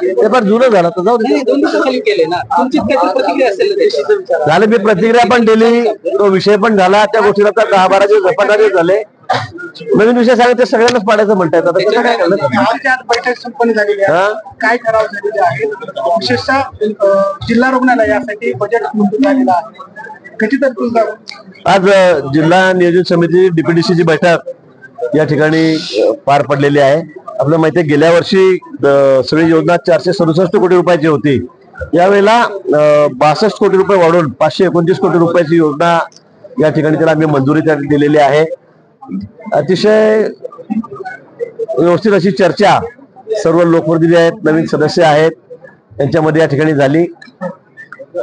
ते पण जुनं झालं तर जाऊ दे. झालं, मी प्रतिक्रिया पण दिली, तो विषय पण झाला, त्या गोष्टीला 10-12 दिवस झपाटले झाले. नवीन विषय सांगितले सगळ्यांनाच पाडायचं म्हणतायत. आता कसं काय करणार? बैठक संपन्न झालेली आहे, काय ठराव झालेले आहे, विशेषतः जिल्हा रुग्णालयासाठी बजेट मंजूर झालेलं आहे, कधी तरतूद आज जिल्हा नियोजन समिती DPDC ची बैठक या ठिकाणी पार पडलेली आहे. आपल्याला माहिती आहे, गेल्या वर्षी सगळी योजना 467 कोटी रुपयाची होती. यावेळेला 62 कोटी रुपये वाढून 529 कोटी रुपयाची योजना या ठिकाणी त्याला आम्ही मंजुरी दिलेली आहे. अतिशय व्यवस्थित अशी चर्चा सर्व लोकप्रतिनिधी आहेत, नवीन सदस्य आहेत, त्यांच्यामध्ये या ठिकाणी झाली.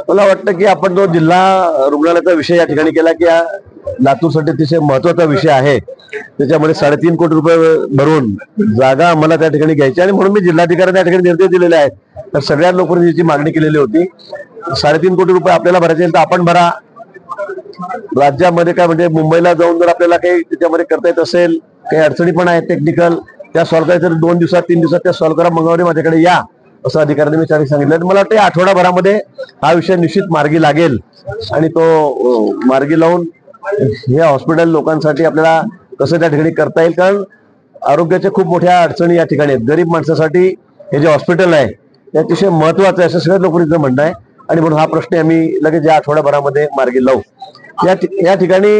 मला वाटतं की आपण जो जिल्हा रुग्णालयाचा विषय या ठिकाणी केला की लातूरसाठी अतिशय महत्वाचा विषय आहे. त्याच्यामध्ये 3.5 कोटी रुपये भरून जागा आम्हाला त्या ठिकाणी घ्यायची आणि म्हणून मी जिल्हाधिकाऱ्यांना त्या ठिकाणी निर्देश दिलेले आहेत. तर सगळ्या लोकप्रतिनिधीची मागणी केलेली होती. 3.5 कोटी रुपये आपल्याला भरायचे तर आपण भरा. राज्यामध्ये काय म्हणजे मुंबईला जाऊन जर आपल्याला काही त्याच्यामध्ये करता येत असेल, काही अडचणी पण आहेत टेक्निकल, त्या सॉल्व्ह करायचं तर 2 दिवसात 3 दिवसात त्या सॉल्व्ह करा, मंगळवारी माझ्याकडे या असं अधिकाऱ्यांनी मी त्यावेळी सांगितलं. मला वाटतं आठवडाभरामध्ये हा विषय निश्चित मार्गी लागेल आणि तो मार्गी लावून या हॉस्पिटल लोकांसाठी आपल्याला कसं त्या ठिकाणी करता येईल. कारण आरोग्याच्या खूप मोठ्या अडचणी या ठिकाणी आहेत. गरीब माणसासाठी हे जे हॉस्पिटल आहे ते अतिशय महत्वाचं आहे असं सगळ्या लोकांचं म्हणणं आहे आणि म्हणून हा प्रश्न आम्ही लगेच या आठवड्याभरामध्ये मार्गी लावू. या ठिकाणी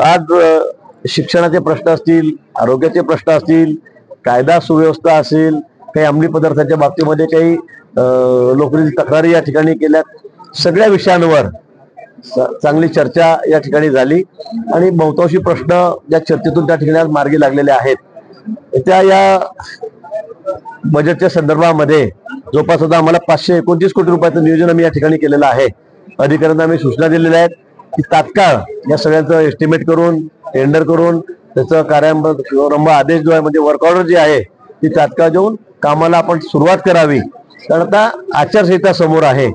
आज शिक्षणाचे प्रश्न असतील, आरोग्याचे प्रश्न असतील, कायदा सुव्यवस्था असेल, काही अंमली पदार्थांच्या बाबतीमध्ये काही लोकांनी तक्रारी या ठिकाणी केल्या. सगळ्या विषयांवर चांगली चर्चा या ठिकाणी झाली आणि बहुतांशी प्रश्न या चर्चेतून त्या ठिकाणी आज मार्गी लागलेले आहेत. त्या या बजेटच्या संदर्भामध्ये जवळपास आता आम्हाला 529 कोटी रुपयाचं नियोजन आम्ही या ठिकाणी केलेलं आहे. अधिकाऱ्यांना आम्ही सूचना दिलेल्या आहेत की तात्काळ या सगळ्यांचं एस्टिमेट करून टेंडर करून त्याचं कार्यारंभ आदेश जो आहे म्हणजे वर्क ऑर्डर जी आहे ती तात्काळ देऊन कामाला आपण सुरुवात करावी. कारण आता आचारसंहिता समोर आहे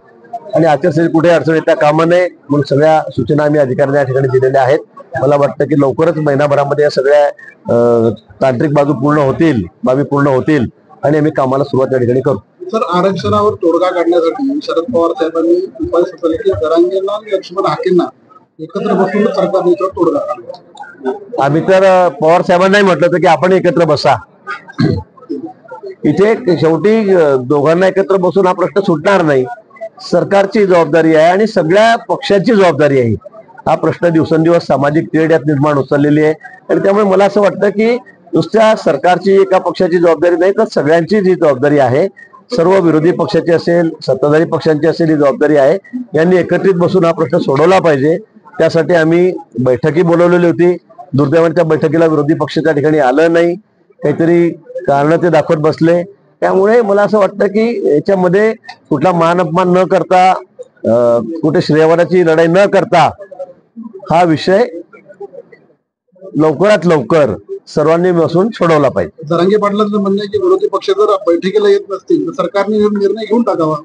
आणि आचारसंहिता कुठे अडचण येता कामा नये म्हणून सगळ्या सूचना आम्ही अधिकाऱ्यांना या ठिकाणी दिलेल्या आहेत. मला वाटतं की लवकरच महिनाभरामध्ये या सगळ्या तांत्रिक बाबी पूर्ण होतील आणि आम्ही कामाला सुरुवात या ठिकाणी करू. सर, आरक्षणावर तोडगा काढण्यासाठी शरद पवार साहेबांनी उपाय सुचवले की जरांगेंना आणि लक्ष्मण हाकेंना एकत्र बसून सरकारने तोडगा काढला. आम्ही तर पवार साहेबांनाही म्हटलं होतं की आपण एकत्र बसा. इथे शेवटी दोघांना एकत्र बसून हा प्रश्न सुटणार नाही. सरकारची जबाबदारी आहे आणि सगळ्या पक्षांची जबाबदारी आहे. हा प्रश्न दिवसेंदिवस सामाजिक तेढ यात निर्माण होत चाललेली आहे आणि त्यामुळे मला असं वाटतं की नुसत्या सरकारची एका पक्षाची जबाबदारी नाही तर सगळ्यांची जी जबाबदारी आहे, सर्व विरोधी पक्षाची असेल, सत्ताधारी पक्षांची असेल, ही जबाबदारी आहे. यांनी एकत्रित बसून हा प्रश्न सोडवला पाहिजे. त्यासाठी आम्ही बैठकी बोलवलेली होती. दुर्दैवाने त्या बैठकीला विरोधी पक्ष त्या ठिकाणी आलं नाही, काहीतरी कारण ते दाखवत बसले. त्यामुळे मला असं वाटतं की याच्यामध्ये कुठला मान अपमान न करता, कुठे श्रेयवादाची लढाई न करता हा विषय लवकरात लवकर सर्वांनी बसून सोडवला पाहिजे. जरांगे पाटलांचं म्हणणं आहे की विरोधी पक्ष जर बैठकीला येत नसतील तर सरकारने निर्णय घेऊन टाकावा.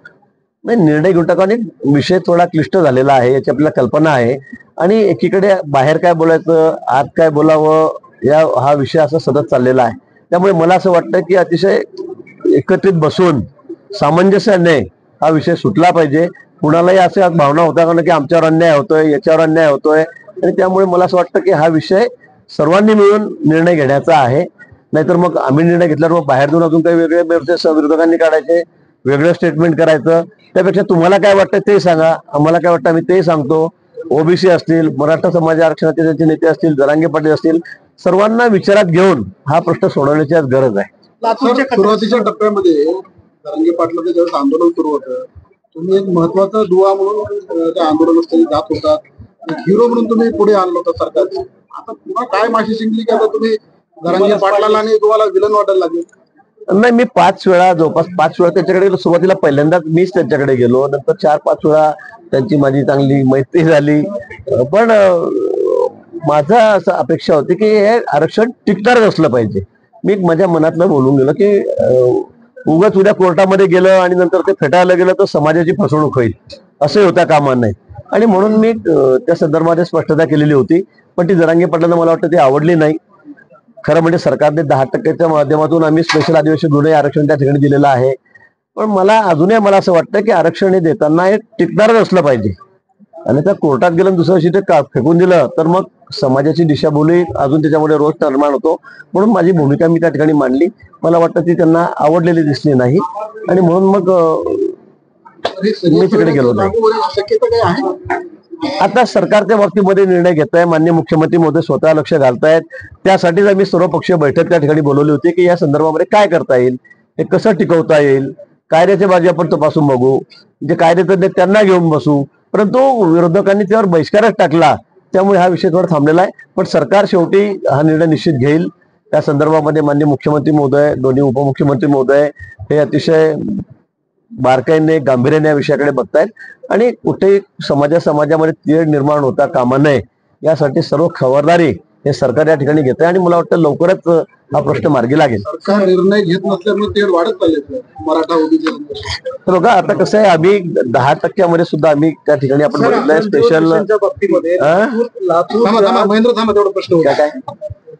नाही, निर्णय घेऊन टाकावा आणि विषय थोडा क्लिष्ट झालेला आहे याची आपल्याला कल्पना आहे आणि एकीकडे बाहेर काय बोलायचं, आत काय बोलावं, हा विषय असा सतत चाललेला आहे. त्यामुळे मला असं वाटतं की अतिशय एकत्रित बसून सामंजस्याने हा विषय सुटला पाहिजे. कुणालाही अशा भावना होता का की आमच्यावर अन्याय होतोय, याच्यावर अन्याय होतोय आणि त्यामुळे मला असं वाटतं की हा विषय सर्वांनी मिळून निर्णय घेण्याचा आहे. नाहीतर मग आम्ही निर्णय घेतल्यावर मग बाहेर जाऊन अजून काही वेगळे विरोधकांनी काढायचे, वेगळं स्टेटमेंट करायचं. त्यापेक्षा तुम्हाला काय वाटतं ते सांगा, आम्हाला काय वाटतं आम्ही ते सांगतो. ओबीसी असतील, मराठा समाज आरक्षणाचे त्यांचे नेते असतील, जरांगे पाटील असतील, सर्वांना विचारात घेऊन हा प्रश्न सोडवण्याची आज गरज आहे. सुरुवातीच्या टप्प्यामध्ये जरांगे पाटलाचं ज्यावेळेस आंदोलन सुरू होतं, तुम्ही एक महत्वाचा दुवा म्हणून त्या आंदोलनास्थळी जात होता, एक हिरो म्हणून तुम्ही पुढे आणलं होतं सरकारचं. आता पुन्हा काय माशी शिंकली की आता तुम्ही जरांगे पाटलाला आणि तुम्हाला विलन वाटायला लागेल? नाही, मी जवळपास 5 वेळा त्याच्याकडे गेलो. सुरुवातीला पहिल्यांदाच मीच त्यांच्याकडे गेलो, नंतर 4-5 वेळा त्यांची माझी चांगली मैत्री झाली. पण माझा असं अपेक्षा होती की हे आरक्षण टिकणारच असलं पाहिजे. मी माझ्या मनातलं बोलून गेलो की उगाच उद्या कोर्टामध्ये गेलं आणि नंतर ते फेटाळलं गेलं तर समाजाची फसवणूक होईल, असंही होता कामा नये. आणि म्हणून मी त्या संदर्भात स्पष्टता केलेली होती. पण ती जरांगे पाटलांना मला वाटतं ती आवडली नाही. खरं म्हणजे सरकारने 10%च्या माध्यमातून आम्ही स्पेशल आदिवासी गुन्हे आरक्षण त्या ठिकाणी दिलेलं आहे. पण मला असं वाटतं की आरक्षण हे देताना हे टिकणारच असलं पाहिजे. आणि त्या कोर्टात गेलं दुसऱ्या दिवशी ते फेकून दिलं तर मग समाजाची दिशाभूली अजून त्याच्यामुळे रोष निर्माण होतो. म्हणून माझी भूमिका मी त्या ठिकाणी मांडली. मला वाटतं ती त्यांना आवडलेली दिसली नाही आणि म्हणून मग मी तिकडे गेलो नाही. शक्यता काय आहे? आता सरकारच्या बाबतीमध्ये निर्णय घेत आहे. माननीय मुख्यमंत्री महोदय स्वतः लक्ष घालतायत. त्यासाठीच आम्ही सर्वपक्षीय बैठक त्या ठिकाणी बोलवली होती की या संदर्भामध्ये काय करता येईल, हे कसं टिकवता येईल, कायद्याच्या बाजू आपण तपासून बघू, जे कायदेतज्ञ त्यांना घेऊन बसू. परंतु विरोधकांनी त्यावर बहिष्कारच टाकला, त्यामुळे हा विषय थोडा थांबलेला आहे. पण सरकार शेवटी हा निर्णय निश्चित घेईल. त्या संदर्भामध्ये माननीय मुख्यमंत्री महोदय, दोन्ही उपमुख्यमंत्री महोदय हे अतिशय बारकाईने गांभीर्याने या विषयाकडे बघतायत आणि कुठेही समाजामध्ये तीळ निर्माण होता कामा नये यासाठी सर्व खबरदारी हे सरकार या ठिकाणी घेत आहे आणि मला वाटतं लवकरच हा प्रश्न मार्गी लागेल. सरकार निर्णय घेत नसल्यामुळे तेढ वाढत चालले मराठा ओबीसी. तर बघा आता कसं आहे, आम्ही 10% सुद्धा आम्ही त्या ठिकाणी आपण बघितलंय स्पेशल बाबतीमध्ये महेंद्र थांबा तेवढा प्रश्न होता काय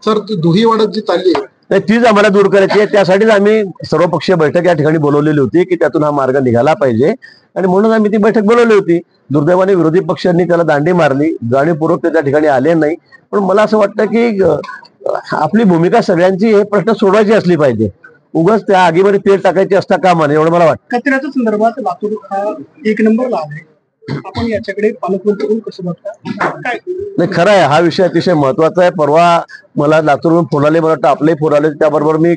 सर, दुही वाढत जी चालली आहे तीच आम्हाला दूर करायची आहे. त्यासाठीच आम्ही सर्वपक्षीय बैठक या ठिकाणी बोलवलेली होती की त्यातून हा मार्ग निघाला पाहिजे आणि म्हणून आम्ही ती बैठक बोलवली होती. दुर्दैवाने विरोधी पक्षांनी त्याला दांडी मारली, जाणीवपूर्वक ते त्या ठिकाणी आले नाही. पण मला असं वाटतं की आपली भूमिका सगळ्यांची हे प्रश्न सोडवायची असली पाहिजे. उगाच त्या आगीमध्ये तेल टाकायची असता कामा नये एवढं मला वाटतं. कचऱ्याच्या संदर्भात लातूर हा 1 नंबरला आहे. आपण याच्याकडे पालकमंत्री कसं बघता काय? नाही, खरं आहे, हा विषय अतिशय महत्वाचा आहे. परवा मला लातूरहून फोन आले, मला वाटतं आपलेही फोन आले. त्याबरोबर मी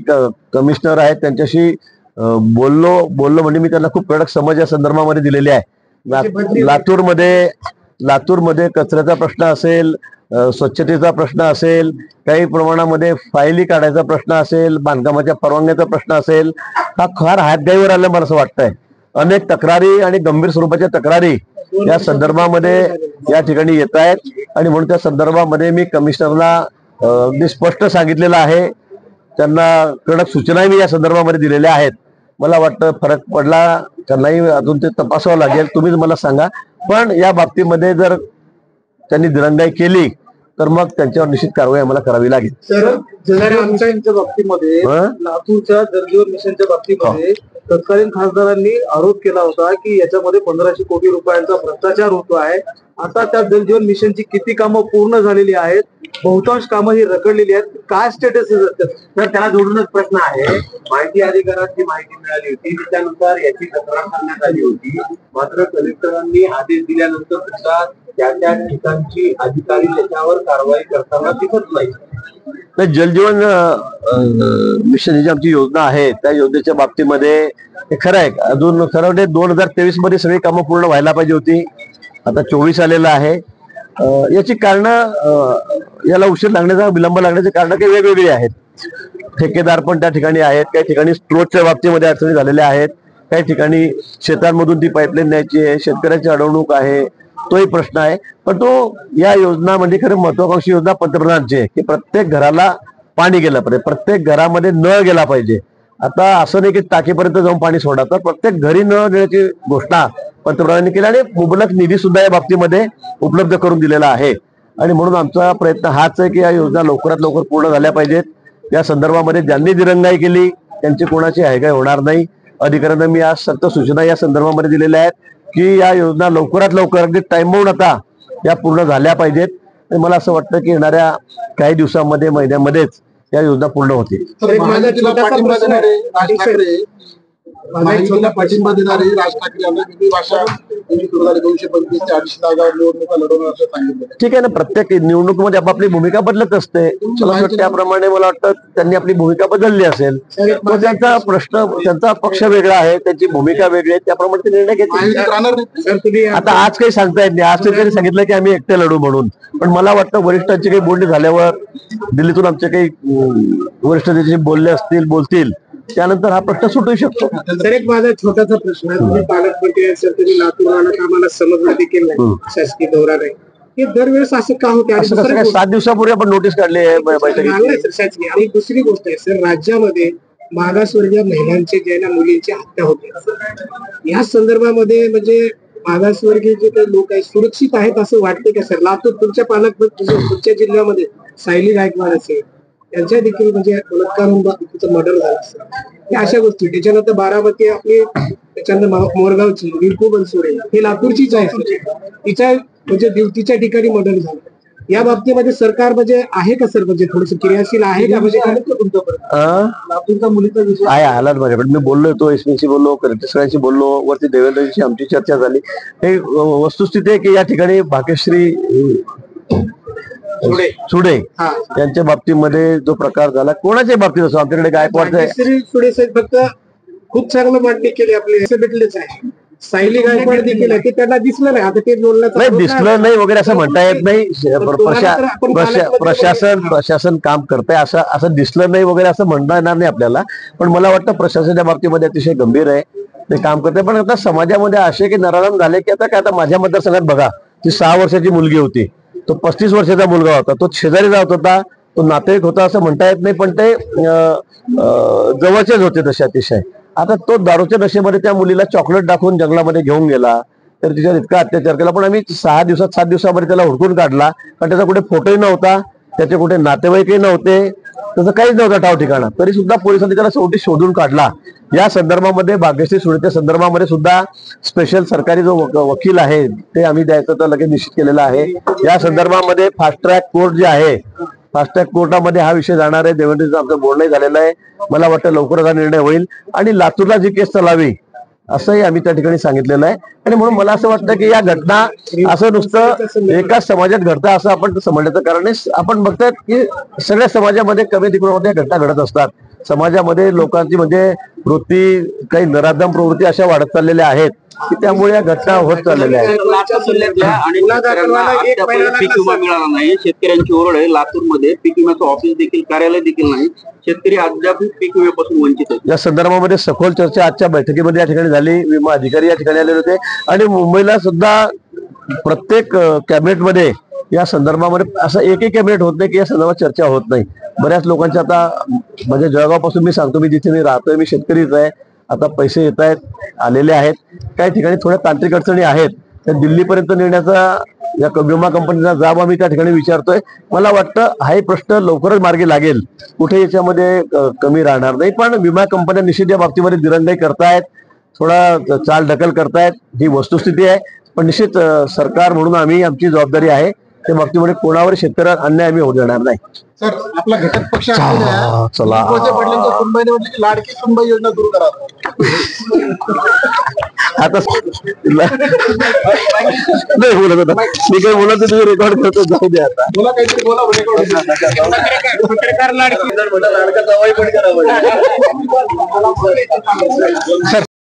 कमिशनर आहेत त्यांच्याशी बोललो म्हणजे मी त्यांना खूप कडक समज या संदर्भामध्ये दिलेली आहे. लातूरमध्ये कचऱ्याचा प्रश्न असेल, स्वच्छतेचा प्रश्न असेल, काही प्रमाणामध्ये फायली काढायचा प्रश्न असेल, बांधकामाच्या परवानग्याचा प्रश्न असेल, हा फार हातगाईवर आला मला असं वाटतंय. अनेक तक्रारी आणि गंभीर स्वरूपाच्या तक्रारी या संदर्भामध्ये या ठिकाणी येत आहेत आणि म्हणून त्या संदर्भामध्ये मी कमिशनरला अगदी स्पष्ट सांगितलेलं आहे. त्यांना कडक सूचनाही मी या संदर्भामध्ये दिलेल्या आहेत. मला वाटतं फरक पडला का नाही अजून ते तपासावं लागेल, तुम्हीच मला सांगा. पण या बाबतीमध्ये जर त्यांनी दिरंगाई केली तर मग त्यांच्यावर निश्चित कारवाई आम्हाला करावी लागेल. सर, जलजीवनच्या बाबतीमध्ये लातूरच्या जलजीवन मिशनच्या बाबतीमध्ये तत्कालीन खासदारांनी आरोप केला होता की याच्यामध्ये 1500 कोटी रुपयांचा भ्रष्टाचार होतो आहे. आता त्या जलजीवन मिशनची किती कामं पूर्ण झालेली आहेत, बहुतांश कामं ही रखडलेली आहेत, काय स्टेटस आहे? तर त्याला जोडूनच प्रश्न आहे. माहिती अधिकाराची माहिती मिळाली होती, त्याच्यानुसार याची तक्रार करण्यात आली होती. मात्र कलेक्टरांनी आदेश दिल्यानंतर सुद्धा त्या ठिकाणची अधिकारी त्याच्यावर कारवाई करताना दिसत नाही. जलजीवन मिशन जी आमची योजना आहे त्या योजनेच्या बाबतीमध्ये हे खरं आहे, अजून खरं म्हणजे 2023 मध्ये सगळी कामं पूर्ण व्हायला पाहिजे होती. आता 24 आलेलं आहे. याची कारण याला उशीर लागण्याचा विलंब लागण्याचे कारण काही वेगवेगळी आहेत. ठेकेदार पण त्या ठिकाणी आहेत, काही ठिकाणी स्त्रोतच्या बाबतीमध्ये अडचणी झालेल्या आहेत, काही ठिकाणी शेतांमधून ती पाईपलाईन न्यायची आहे, शेतकऱ्यांची अडवणूक आहे, तोही प्रश्न आहे. पण तो या योजना म्हणजे खरं महत्वाकांक्षी योजना पंतप्रधानांची आहे की प्रत्येक घराला पाणी गेलं पाहिजे, प्रत्येक घरामध्ये नळ गेला पाहिजे. आता असं नाही की टाकीपर्यंत जाऊन पाणी सोडा, तर प्रत्येक घरी नळ देण्याची घोषणा पंतप्रधानांनी केली आणि मुबलक निधी सुद्धा या बाबतीमध्ये उपलब्ध करून दिलेला आहे. आणि म्हणून आमचा प्रयत्न हाच आहे की या योजना लवकरात लवकर पूर्ण झाल्या पाहिजेत. या संदर्भामध्ये ज्यांनी दिरंगाई केली त्यांची कोणाची हायगाय होणार नाही. अधिकाऱ्यांना मी आज सक्त सूचना या संदर्भामध्ये दिलेल्या आहेत की या योजना लवकरात लवकर अगदी टाइमबाउंड आता या पूर्ण झाल्या पाहिजेत. आणि मला असं वाटतं की येणाऱ्या काही दिवसांमध्ये महिन्यामध्येच या योजना पूर्ण होतील. महायुतीला पाठिंबा देणारे राज ठाकरे यांना वेगळी भाषा 225 ते 250 जागा निवडणुका लढवणार असं सांगितलं. ठीक आहे ना, प्रत्येक निवडणुकीमध्ये आपापली भूमिका बदलत असते. त्याप्रमाणे मला वाटतं त्यांनी आपली भूमिका बदलली असेल. तो त्यांचा प्रश्न, त्यांचा पक्ष वेगळा आहे, त्यांची भूमिका वेगळी आहे, त्याप्रमाणे ते निर्णय घेतले. आता आज काही सांगता येत नाही. आज त्यांनी सांगितलं की आम्ही एकटे लढू म्हणून, पण मला वाटतं वरिष्ठांची काही बोलणी झाल्यावर दिल्लीतून आमचे काही वरिष्ठ त्याच्याशी बोलले असतील, बोलतील, त्यानंतर हा प्रश्न सुटू शकतो. सर, एक माझा छोटासा प्रश्न आहे. तुम्ही पालकमंत्री असेल तरी लातूर राहण्यात आम्हाला समजलं देखील नाही, शासकीय दौरा नाही, हे दरवेळेस असं का होते? 7 दिवसापूर्वी आपण नोटीस काढली आहे बैठकीत. शासकीय. आणि दुसरी गोष्ट आहे सर, राज्यामध्ये मागासवर्गीय महिलांचे ज्यांना मुलींची हत्या होते, या संदर्भामध्ये म्हणजे मागासवर्गीय जे काही लोक आहेत सुरक्षित आहेत असं वाटते का सर? लातूर तुमच्या तुमच्या जिल्ह्यामध्ये सायली गायकवाड असेल, त्यांच्या देखील म्हणजे बलात्काराचं मर्डर झालं असेल, या अशा गोष्टी. त्याच्यानंतर बारामती आपली, त्याच्यानंतर मोरगावची रिंकू बनसोडे ही लातूरचीच आहे, तिच्या म्हणजे ड्युटीच्या ठिकाणी मर्डर झालं. या बाबतीमध्ये सरकार म्हणजे आहे का सर, म्हणजे थोडस क्रियाशील आहे का, म्हणजे लातूरच्या मुलीचा विषय आहे आलाच माझ्याकडे. मी बोललोय, तो एसपीशी बोललो, कलेक्टर सरांशी बोललो, वरती देवेंद्रजी आमची चर्चा झाली. हे वस्तुस्थिती आहे की या ठिकाणी भाग्यश्री सुडे यांच्या बाबतीमध्ये जो प्रकार झाला, कोणाच्या बाबतीत असो, आमच्याकडे गायकवाड सुडे साहेब फक्त खूप चांगलं मांडणी केली, आपले भेटलेच आहे. सायली गायकवाड देखील आहे, ते त्यांना दिसलं नाही. आता ते बोलण्याचं नाही, दिसलं नाही वगैरे असं म्हणता येत नाही. प्रशासन काम करतंय असं दिसलं नाही वगैरे असं म्हणता येणार नाही आपल्याला. पण मला वाटतं प्रशासनाच्या बाबतीमध्ये अतिशय गंभीर आहे, ते काम करते. पण आता समाजामध्ये असे की नराधम झाले की आता काय, आता माझ्या मतदारसंघात बघा, ती 6 वर्षाची मुलगी होती, तो 35 वर्षाचा मुलगा होता, तो शेजारी जात होता, तो नातेवाईक होता असं म्हणता येत नाही, पण ते जवळचेच होते तसे अतिशय. आता तो दारूच्या नशेमध्ये त्या मुलीला चॉकलेट दाखवून जंगलामध्ये घेऊन गेला, तर तिच्यावर इतका अत्याचार केला. पण आम्ही 7 दिवसामध्ये त्याला हुडकून काढला, कारण त्याचा कुठे फोटोही नव्हता, त्याचे कुठे नातेवाईकही नव्हते, त्याचं काहीच नव्हतं ठाव ठिकाणा. तरी सुद्धा पोलिसांनी त्याला शेवटी शोधून काढला. या संदर्भामध्ये भाग्यश्री सुडेच्या संदर्भामध्ये सुद्धा स्पेशल सरकारी जो वकील आहे ते आम्ही द्यायचं तर लगेच निश्चित केलेलं आहे. या संदर्भामध्ये फास्ट ट्रॅक कोर्ट जे आहे, फास्ट ट्रॅक कोर्टामध्ये हा विषय जाणार आहे. देवेंद्रचं आमचं बोलणंही झालेलं आहे. मला वाटतं लवकरच हा निर्णय होईल आणि लातूरला जी केस चालावी असंही आम्ही त्या ठिकाणी सांगितलेलं आहे. आणि म्हणून मला असं वाटतं की या घटना असं नुसतं एकाच समाजात घडतं असं आपण समजण्याचं कारण नाही. आपण बघतात की सगळ्या समाजामध्ये कमी तिकडे घटना घडत असतात. समाजामध्ये लोकांची म्हणजे वृत्ती, काही नराधम प्रवृत्ती अशा वाढत चाललेल्या आहेत की त्यामुळे या घटना होत चाललेल्या आहेत. लातूर जिल्ह्यातल्या अनेक शेतकऱ्यांना अद्यापही पीक विमा मिळाला नाही. शेतकऱ्यांची ओरड आहे, लातूरमध्ये पीक विम्याचं ऑफिस देखील, कार्यालय देखील नाही. शेतकरी अद्याप पीक विम्यापासून वंचित आहेत. या संदर्भामध्ये सखोल चर्चा आजच्या बैठकीमध्ये या ठिकाणी झाली. विमा अधिकारी या ठिकाणी आलेले होते आणि मुंबईला सुद्धा प्रत्येक कॅबिनेटमध्ये या संदर्भामध्ये असं एकही कॅबिनेट होत नाही की या संदर्भात चर्चा होत नाही. बऱ्याच लोकांच्या आता म्हणजे जळगाव पासून मी सांगतो, मी जिथे मी राहतोय, मी शेतकरीच आहे, आता पैसे येत आहेत, आलेले आहेत. काही ठिकाणी थोड्या तांत्रिक अडचणी आहेत, त्या दिल्लीपर्यंत नेण्याचा या विमा कंपनीचा जाब आम्ही त्या ठिकाणी विचारतोय. मला वाटतं हाही प्रश्न लवकरच मार्गी लागेल, कुठे याच्यामध्ये कमी राहणार नाही. पण विमा कंपन्या निश्चित या बाबतीमध्ये दिरंगाई करतायत, थोडा चाल ढकल करतायत, ही वस्तुस्थिती आहे. पण निश्चित सरकार म्हणून आम्ही, आमची जबाबदारी आहे त्या बाबतीमध्ये कोणावर शेतकऱ्यांना अन्याय आम्ही होऊ देणार नाही. सर, आपला घटक पक्ष असलेल्या चला वडिलांच्या सुनबाईने म्हटलं की लाडकी सुनबाई योजना सुरू करा. आता नाही बोलत होता मी, काही बोलत तुम्ही रेकॉर्ड करतो, जाऊ द्या आता. बोला काहीतरी बोला. पत्रकार लाडकी लाडका जावई पण करावं.